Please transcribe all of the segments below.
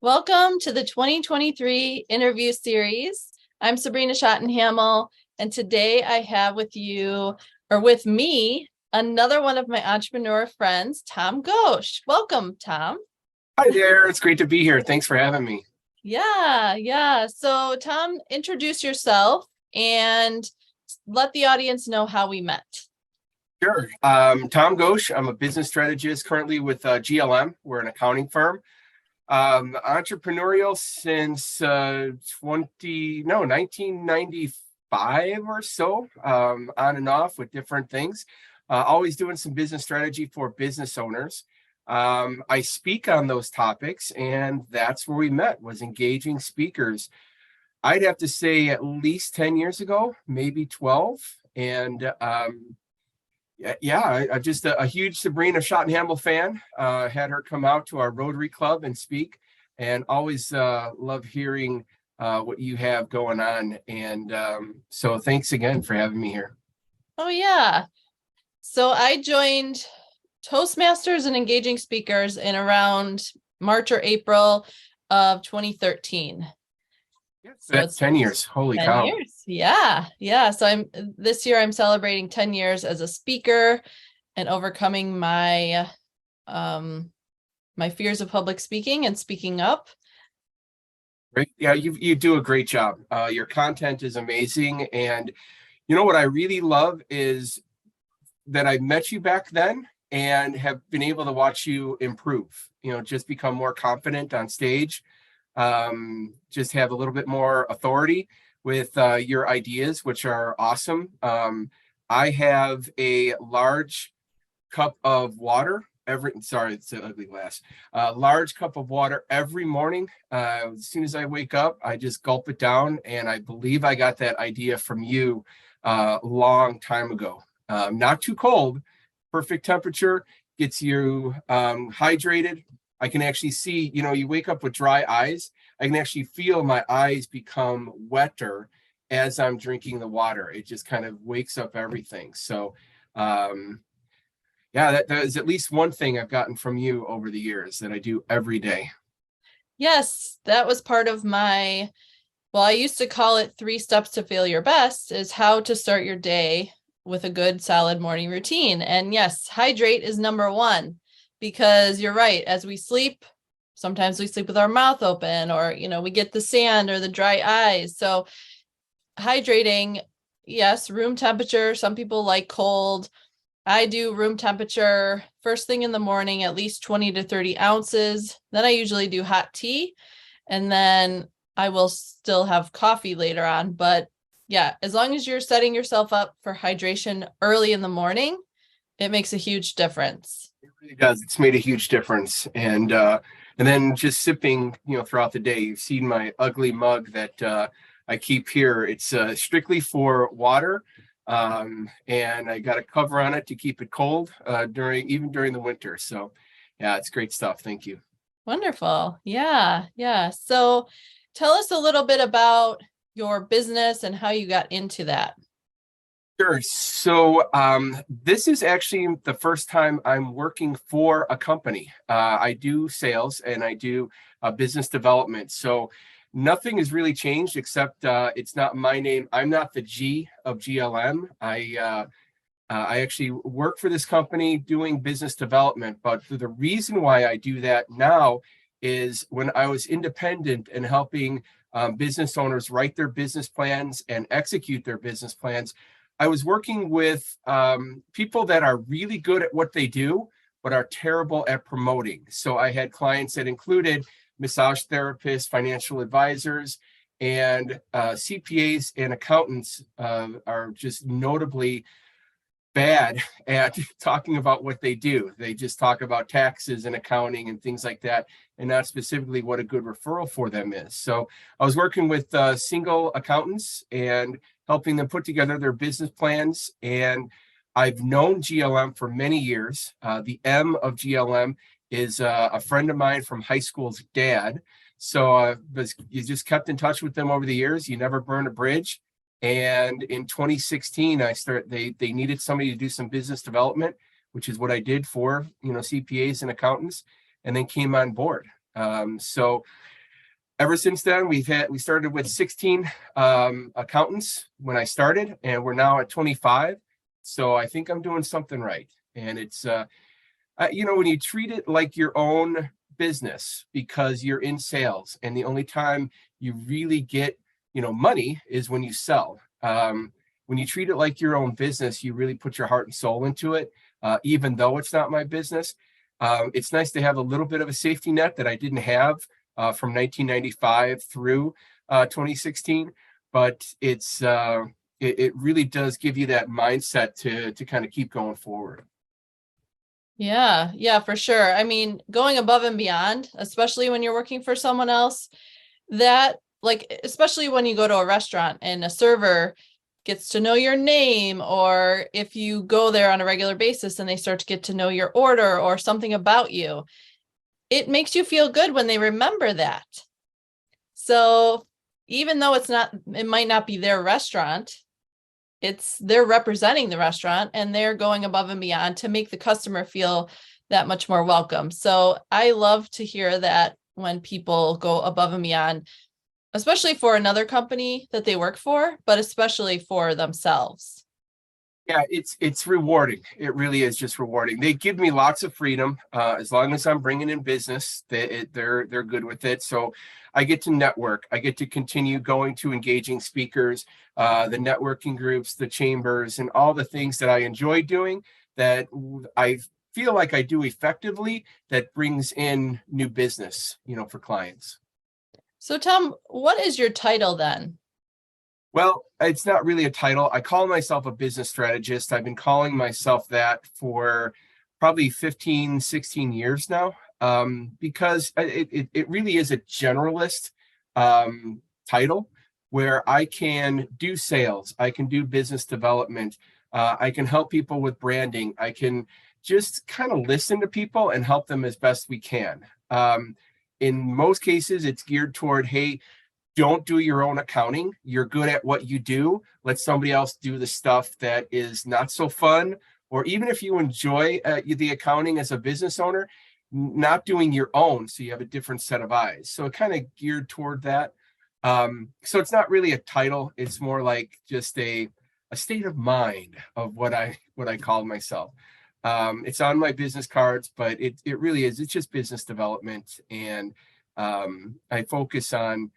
Welcome to the 2023 interview series. I'm Sabrina Schottenhamel, and today I have with me, another one of my entrepreneur friends, Tom Gosche. Welcome, Tom. Hi there. It's great to be here. Thanks for having me. Yeah. So, Tom, introduce yourself and let the audience know how we met. Sure. Tom Gosche. I'm a business strategist currently with GLM. We're an accounting firm. Entrepreneurial since 1995 or so, on and off with different things. Always doing some business strategy for business owners. I speak on those topics, and that's where we met, was engaging speakers. I'd have to say at least 10 years ago, maybe 12. And I'm just a huge Sabrina Schottenhamel fan. Had her come out to our Rotary Club and speak, and always love hearing what you have going on. And so thanks again for having me here. Oh, yeah. So I joined Toastmasters and Engaging Speakers in around March or April of 2013. So it's 10 years. Holy 10 cow. years. Yeah. So this year I'm celebrating 10 years as a speaker and overcoming my my fears of public speaking and speaking up. Great. Yeah, you do a great job. Your content is amazing. And you know what I really love is that I met you back then and have been able to watch you improve, just become more confident on stage, just have a little bit more authority with your ideas, which are awesome. I have a large cup of water it's an ugly glass. Large cup of water every morning. As soon as I wake up, I just gulp it down. And I believe I got that idea from you a long time ago. Not too cold, perfect temperature, gets you hydrated. I can actually see, you wake up with dry eyes. I can actually feel my eyes become wetter as I'm drinking the water. It just kind of wakes up everything. So, that is at least one thing I've gotten from you over the years that I do every day. Yes, that was part of I used to call it 3 steps to feel your best, is how to start your day with a good solid morning routine. And yes, hydrate is number 1, because you're right. As we sleep, sometimes we sleep with our mouth open, or, we get the sand or the dry eyes. So hydrating, yes, room temperature. Some people like cold. I do room temperature first thing in the morning, at least 20 to 30 ounces. Then I usually do hot tea, and then I will still have coffee later on. But yeah, as long as you're setting yourself up for hydration early in the morning, it makes a huge difference. It really does. It's made a huge difference. And then just sipping, throughout the day. You've seen my ugly mug that I keep here. It's strictly for water. And I got a cover on it to keep it cold during the winter. So yeah, it's great stuff. Thank you. Wonderful. Yeah. So tell us a little bit about your business and how you got into that. Sure. So this is actually the first time I'm working for a company. I do sales and I do business development. So nothing has really changed except it's not my name. I'm not the G of GLM. I actually work for this company doing business development. But the reason why I do that now is when I was independent and helping business owners write their business plans and execute their business plans, I was working with people that are really good at what they do, but are terrible at promoting. So I had clients that included massage therapists, financial advisors, and CPAs and accountants are just notably bad at talking about what they do. They just talk about taxes and accounting and things like that, and not specifically what a good referral for them is. So I was working with single accountants and helping them put together their business plans. And I've known GLM for many years. The M of GLM is a friend of mine from high school's dad. So you just kept in touch with them over the years. You never burn a bridge. And in 2016, they needed somebody to do some business development, which is what I did for, CPAs and accountants, and then came on board. So ever since then, we started with 16 accountants when I started, and we're now at 25. So I think I'm doing something right. And it's when you treat it like your own business, because you're in sales, and the only time you really get money is when you sell. When you treat it like your own business, you really put your heart and soul into it, even though it's not my business. It's nice to have a little bit of a safety net that I didn't have from 1995 through 2016, but it really does give you that mindset to kind of keep going forward. Yeah, for sure. I mean, going above and beyond, especially when you're working for someone else, that like, especially when you go to a restaurant and a server gets to know your name, or if you go there on a regular basis and they start to get to know your order or something about you, it makes you feel good when they remember that. So even though it might not be their restaurant, they're representing the restaurant and they're going above and beyond to make the customer feel that much more welcome. So I love to hear that when people go above and beyond, especially for another company that they work for, but especially for themselves. Yeah, it's rewarding. It really is just rewarding. They give me lots of freedom as long as I'm bringing in business. They're good with it. So I get to network. I get to continue going to engaging speakers, the networking groups, the chambers, and all the things that I enjoy doing that I feel like I do effectively. That brings in new business, for clients. So Tom, what is your title then? Well, it's not really a title. I call myself a business strategist. I've been calling myself that for probably 15, 16 years now, because it really is a generalist title where I can do sales, I can do business development, I can help people with branding, I can just kind of listen to people and help them as best we can. In most cases, it's geared toward, hey, don't do your own accounting. You're good at what you do. Let somebody else do the stuff that is not so fun. Or even if you enjoy the accounting as a business owner, not doing your own, so you have a different set of eyes. So it kind of geared toward that. So it's not really a title. It's more like just a state of mind of what I call myself. It's on my business cards, but it really is. It's just business development, and I focus on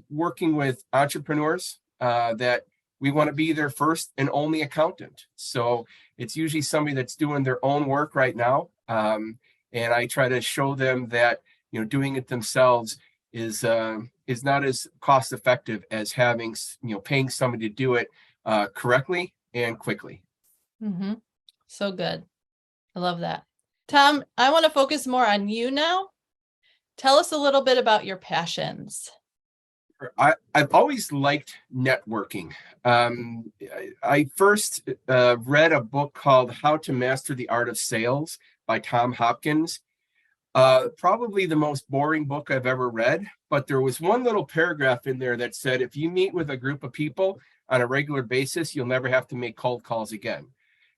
working with entrepreneurs that we want to be their first and only accountant. So it's usually somebody that's doing their own work right now. And I try to show them that, doing it themselves is not as cost effective as having, paying somebody to do it correctly and quickly. Mm-hmm. So good. I love that. Tom, I want to focus more on you now. Tell us a little bit about your passions. I've always liked networking. I first read a book called How to Master the Art of Sales by Tom Hopkins. Probably the most boring book I've ever read, but there was one little paragraph in there that said, if you meet with a group of people on a regular basis, you'll never have to make cold calls again.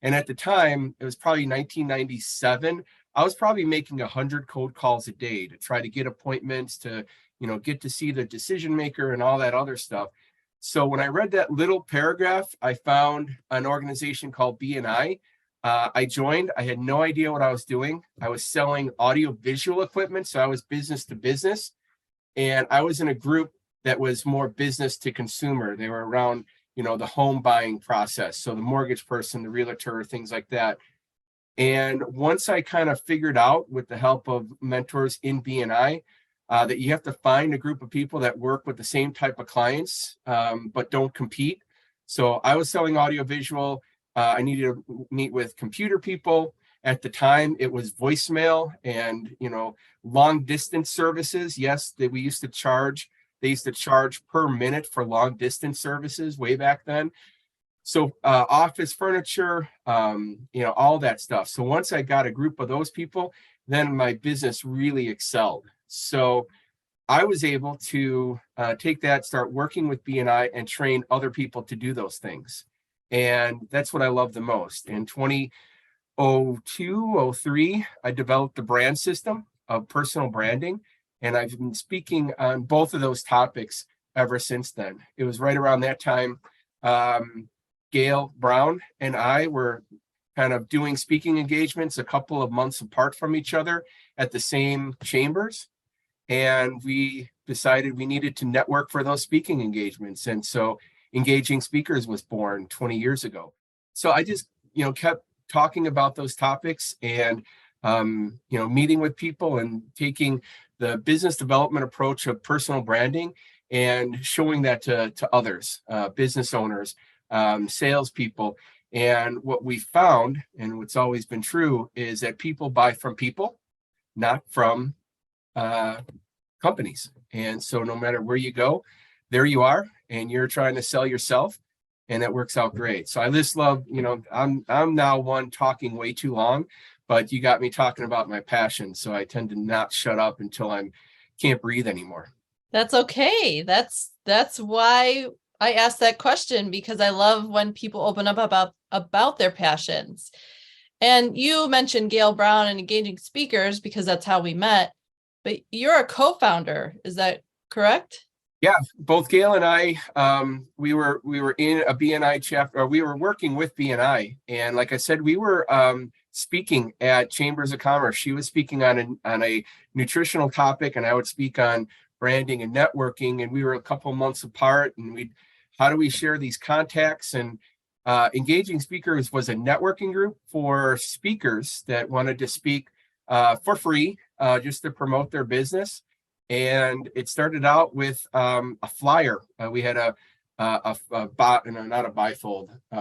And at the time, it was probably 1997. I was probably making 100 cold calls a day to try to get appointments, to get to see the decision maker and all that other stuff. So when I read that little paragraph, I found an organization called BNI. I joined. I had no idea what I was doing. I was selling audio visual equipment, so I was business to business. And I was in a group that was more business to consumer. They were around, the home buying process. So the mortgage person, the realtor, things like that. And once I kind of figured out, with the help of mentors in BNI, that you have to find a group of people that work with the same type of clients, but don't compete. So I was selling audiovisual. I needed to meet with computer people. At the time, it was voicemail and, long distance services. Yes, we used to charge. They used to charge per minute for long distance services way back then. So office furniture, all that stuff. So once I got a group of those people, then my business really excelled. So I was able to take that, start working with BNI, and train other people to do those things. And that's what I love the most. In 2002, 03, I developed the brand system. of personal branding. And I've been speaking on both of those topics ever since then. It was right around that time. Gail Brown and I were kind of doing speaking engagements a couple of months apart from each other at the same chambers. And we decided we needed to network for those speaking engagements. And so Engaging Speakers was born 20 years ago. So I just, kept talking about those topics and, meeting with people and taking the business development approach of personal branding and showing that to others, business owners, salespeople. And what we found, and what's always been true, is that people buy from people, not from companies. And so no matter where you go, there you are, and you're trying to sell yourself, and that works out great. So I just love, I'm now one talking way too long, but you got me talking about my passion. So I tend to not shut up until I can't breathe anymore. That's okay. That's why I asked that question, because I love when people open up about their passions. And you mentioned Gail Brown and Engaging Speakers because that's how we met, but you're a co-founder. Is that correct? Yeah, both Gail and I, we were in a BNI chapter, or we were working with BNI, and like I said, we were speaking at Chambers of Commerce. She was speaking on a nutritional topic, and I would speak on branding and networking. And we were a couple months apart, and how do we share these contacts? And Engaging Speakers was a networking group for speakers that wanted to speak for free, just to promote their business. And it started out with a flyer. We had a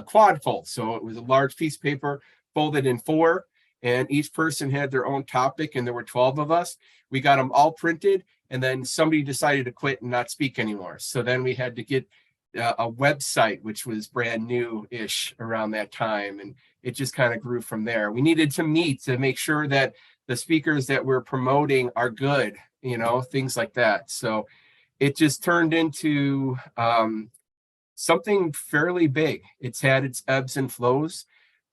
quad fold. So it was a large piece of paper folded in four, and each person had their own topic, and there were 12 of us. We got them all printed, and then somebody decided to quit and not speak anymore. So then we had to get a website, which was brand new-ish around that time, and it just kind of grew from there. We needed to meet to make sure that the speakers that we're promoting are good, things like that. So it just turned into something fairly big. It's had its ebbs and flows,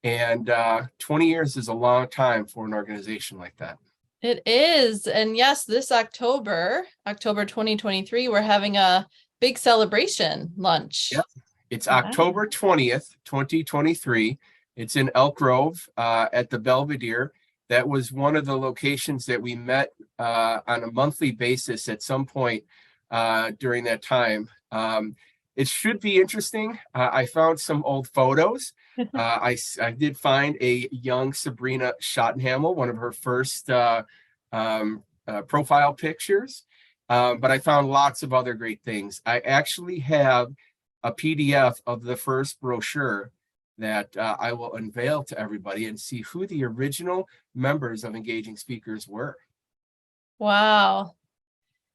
and 20 years is a long time for an organization like that. It is. And yes, this October 2023, we're having a big celebration lunch. Yep. It's October 20th, 2023. It's in Elk Grove at the Belvedere. That was one of the locations that we met on a monthly basis at some point during that time. It should be interesting. I found some old photos. I did find a young Sabrina Schottenhamel, one of her first profile pictures. But I found lots of other great things. I actually have a PDF of the first brochure that I will unveil to everybody and see who the original members of Engaging Speakers were. Wow.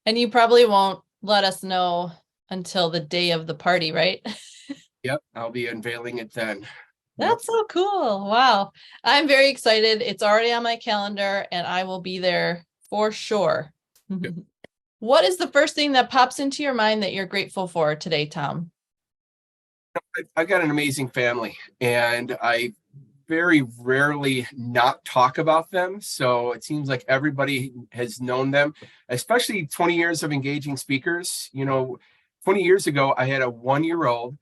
And you probably won't let us know until the day of the party, right? Yep, I'll be unveiling it then. That's so cool. Wow. I'm very excited. It's already on my calendar, and I will be there for sure. Yep. What is the first thing that pops into your mind that you're grateful for today, Tom? I've got an amazing family, and I very rarely not talk about them. So it seems like everybody has known them, especially 20 years of Engaging Speakers. 20 years ago, I had a 1-year-old,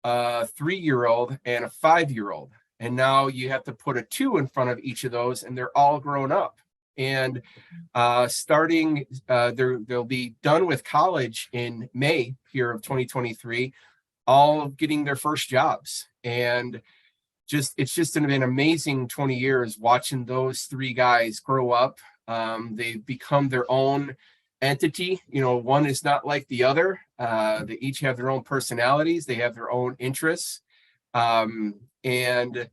a 3-year-old, and a 5-year-old. And now you have to put a 2 in front of each of those, and they're all grown up. And they'll be done with college in May here of 2023, all getting their first jobs. And it's just been an amazing 20 years watching those 3 guys grow up. They've become their own entity. One is not like the other. They each have their own personalities. They have their own interests. And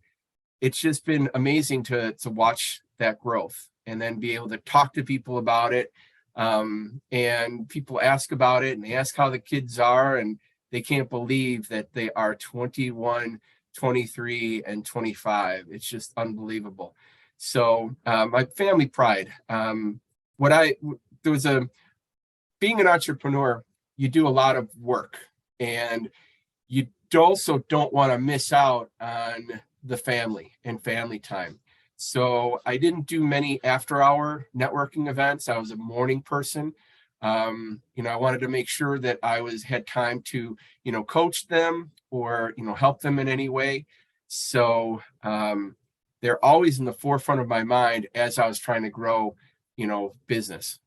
it's just been amazing to watch that growth and then be able to talk to people about it. And people ask about it, and they ask how the kids are, and they can't believe that they are 21, 23, and 25. It's just unbelievable. So my family pride. Being an entrepreneur, you do a lot of work, and you also don't want to miss out on the family and family time. So I didn't do many after hour networking events. I was a morning person. I wanted to make sure that I had time to, coach them or, help them in any way. So they're always in the forefront of my mind as I was trying to grow, business.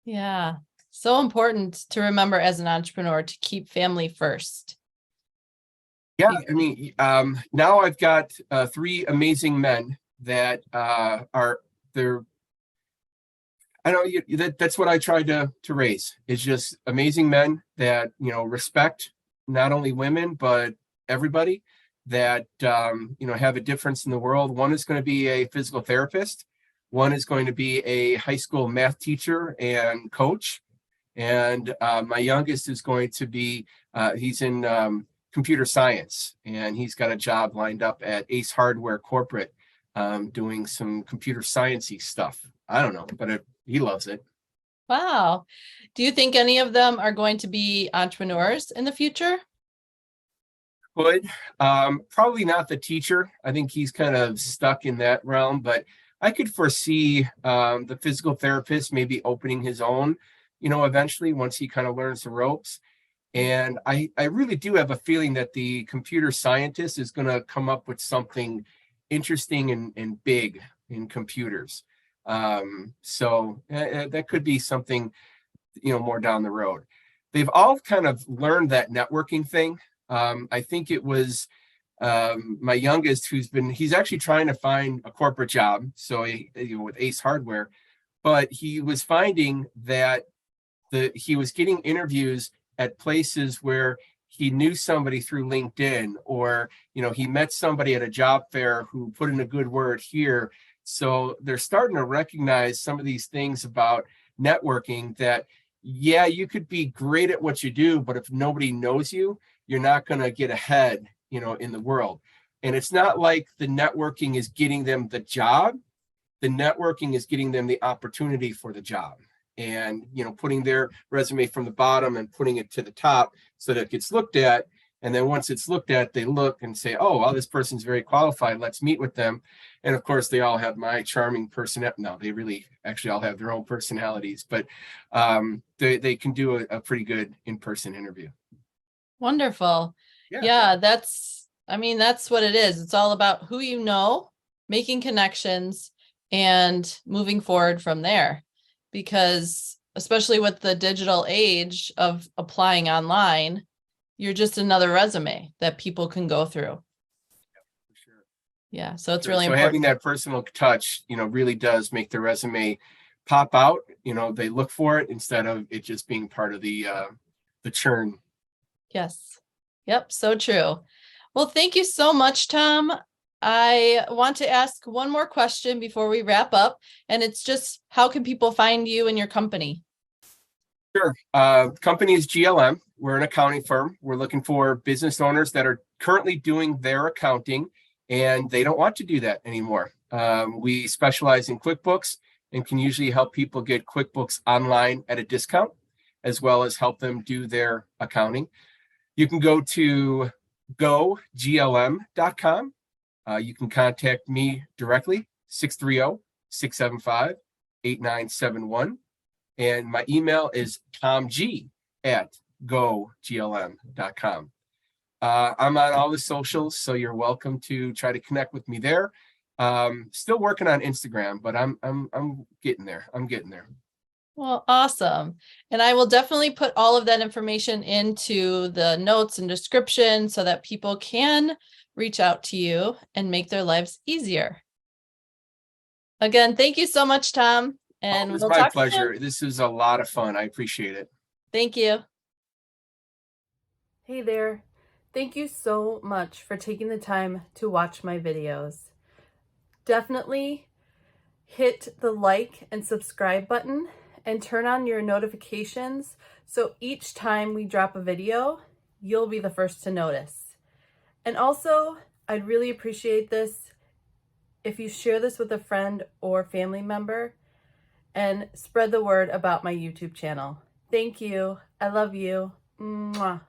Yeah. So important to remember as an entrepreneur to keep family first. Yeah, I mean, now I've got three amazing men that they're. I know that's what I tried to raise. It's just amazing men that respect not only women but everybody that have a difference in the world. One is going to be a physical therapist. One is going to be a high school math teacher and coach, and my youngest is going to be he's in computer science, and he's got a job lined up at Ace Hardware Corporate, doing some computer sciencey stuff. I don't know, but he loves it. Wow. Do you think any of them are going to be entrepreneurs in the future? Could probably not the teacher. I think he's kind of stuck in that realm, but I could foresee the physical therapist maybe opening his own, eventually once he kind of learns the ropes. And I really do have a feeling that the computer scientist is going to come up with something interesting and big in computers. So that could be something, more down the road. They've all kind of learned that networking thing. I think it was my youngest he's actually trying to find a corporate job. So with Ace Hardware, but he was finding that he was getting interviews at places where he knew somebody through LinkedIn, or he met somebody at a job fair who put in a good word here. So they're starting to recognize some of these things about networking that, yeah, you could be great at what you do, but if nobody knows you, you're not going to get ahead, in the world. And it's not like the networking is getting them the job. The networking is getting them the opportunity for the job, and putting their resume from the bottom and putting it to the top so that it gets looked at. And then once it's looked at, they look and say, oh, well, this person's very qualified, let's meet with them. And of course they all have my charming personality. No, they really actually all have their own personalities, but they can do a pretty good in-person interview. Wonderful. Yeah, that's what it is. It's all about who you know, making connections, and moving forward from there. Because especially with the digital age of applying online, you're just another resume that people can go through. For sure. Yeah, so it's Sure. really So important. having that personal touch, really does make the resume pop out. They look for it instead of it just being part of the churn. Yes. Yep, so true. Well, thank you so much, Tom. I want to ask one more question before we wrap up, and it's just, how can people find you and your company? Sure. Company is GLM. We're an accounting firm. We're looking for business owners that are currently doing their accounting and they don't want to do that anymore. We specialize in QuickBooks and can usually help people get QuickBooks online at a discount, as well as help them do their accounting. You can go to goglm.com. You can contact me directly, 630-675-8971. And my email is tomg@goglm.com. I'm on all the socials, so you're welcome to try to connect with me there. Still working on Instagram, but I'm getting there. I'm getting there. Well, awesome. And I will definitely put all of that information into the notes and description so that people can reach out to you and make their lives easier. Again, thank you so much, Tom. And it was we'll my talk pleasure. soon. This was a lot of fun. I appreciate it. Thank you. Hey there. Thank you so much for taking the time to watch my videos. Definitely hit the like and subscribe button and turn on your notifications so each time we drop a video, you'll be the first to notice. And also, I'd really appreciate this if you share this with a friend or family member and spread the word about my YouTube channel. Thank you. I love you. Mwah.